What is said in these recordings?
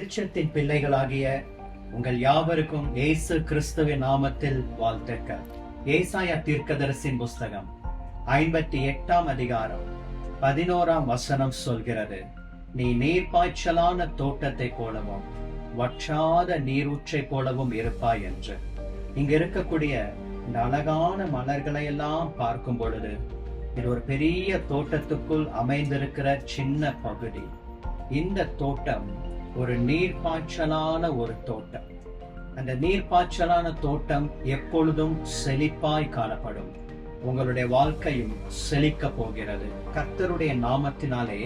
வெளிச்சத்தின் பிள்ளைகளாகிய உங்கள் யாவருக்கும் இயேசு கிறிஸ்துவின் நாமத்தில் வாழ்த்துக்கள். ஏசாயா தீர்க்கதரிசியின் புஸ்தகம் 58 அதிகாரம் 11 வசனம் சொல்கிறது, நீ நீர்ப்பாய்ச்சலான தோட்டத்தை போலவும் வற்றாத நீரூற்றை போலவும் இருப்பாய் என்று. இங்க இருக்கக்கூடிய இந்த அழகான மலர்களை எல்லாம் பார்க்கும் பொழுது இது ஒரு பெரிய தோட்டத்துக்குள் அமைந்திருக்கிற சின்ன பகுதி. இந்த தோட்டம் ஒரு நீர்ப்பாய்ச்சலான ஒரு தோட்டம். அந்த நீர்ப்பாய்ச்சலான தோட்டம் எப்பொழுதும் செழிப்பாய் காணப்படும். உங்களுடைய வாழ்க்கையும் செழிக்க போகிறது. கர்த்தருடைய நாமத்தினாலே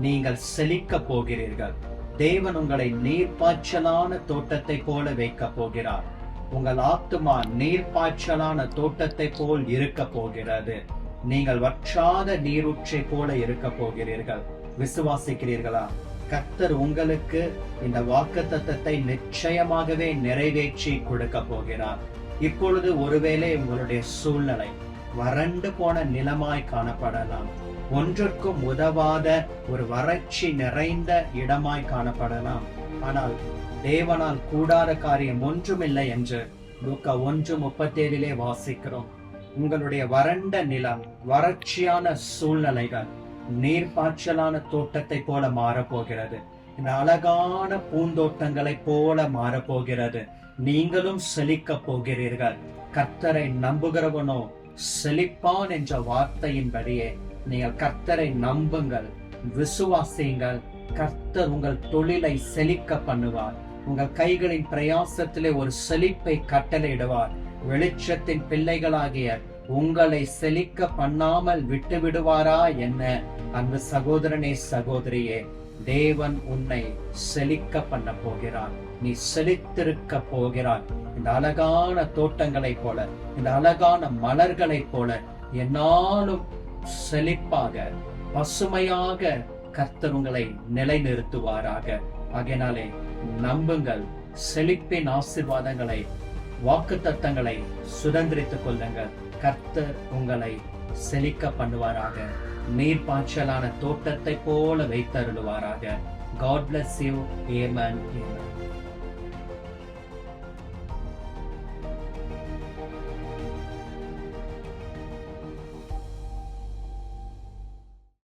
நீங்கள் செழிக்க போகிறீர்கள். தேவன் உங்களை நீர்ப்பாய்ச்சலான தோட்டத்தை போல வைக்க போகிறார். உங்கள் ஆத்துமா நீர்ப்பாய்ச்சலான தோட்டத்தை போல் இருக்க போகிறது. நீங்கள் வற்றாத நீரூற்றை போல இருக்க போகிறீர்கள். விசுவாசிக்கிறீர்களா? கர்த்தர் உங்களுக்கு இந்த வாக்குத்தத்தத்தை நிச்சயமாகவே நிறைவேற்றி கொடுக்க போகிறார். இப்பொழுது ஒருவேளை உங்களுடைய சூழ்நிலை வறண்டு போன நிலமாய் காணப்படலாம். ஒன்றுக்கும் உதவாத ஒரு வறட்சி நிறைந்த இடமாய் காணப்படலாம். ஆனால் தேவனால் கூடாத காரியம் ஒன்றுமில்லை என்று லூக்கா 1:37 வாசிக்கிறோம். உங்களுடைய வறண்ட நிலம், வறட்சியான சூழ்நிலைகள் நீர்ப்பாய்ச்சலான தோட்டத்தை போல மாறப்போகிறது. இந்த அழகான பூந்தோட்டங்களை போல மாறப்போகிறது. நீங்களும் செழிக்க போகிறீர்கள். கர்த்தரை நம்புகிறவனோ செழிப்பான் என்ற வார்த்தையின்படியே நீங்கள் கர்த்தரை நம்புங்கள், விசுவாசியுங்கள். கர்த்தர் உங்கள் தொழிலை செழிக்க பண்ணுவார். உங்கள் கைகளின் பிரயாசத்திலே ஒரு செழிப்பை கட்டளையிடுவார். வெளிச்சத்தின் பிள்ளைகளாகிய உங்களை செழிக்க பண்ணாமல் விட்டு விடுவாரா என்ன? அன்பு சகோதரனே, சகோதரியே, தேவன் உன்னை செழிக்க பண்ண போகிறார். நீ செழித்திருக்க போகிறார். இந்த அழகான தோட்டங்களை போல, இந்த அழகான மலர்களை போல என்னாலும் செழிப்பாக பசுமையாக கர்த்தர் உங்களை நிலைநிறுத்துவாராக. ஆகையினாலே நம்புங்கள். செழிப்பின் ஆசீர்வாதங்களை, வாக்குத்தத்தங்களை சுதந்திரித்துக் கொள்ளுங்கள். கர்த்தர் உங்களை செழிக்க பண்ணுவாராக. நீர்ப்பாய்ச்சலான தோட்டத்தை போல வைத்தருளுவாராக. God bless you. Amen.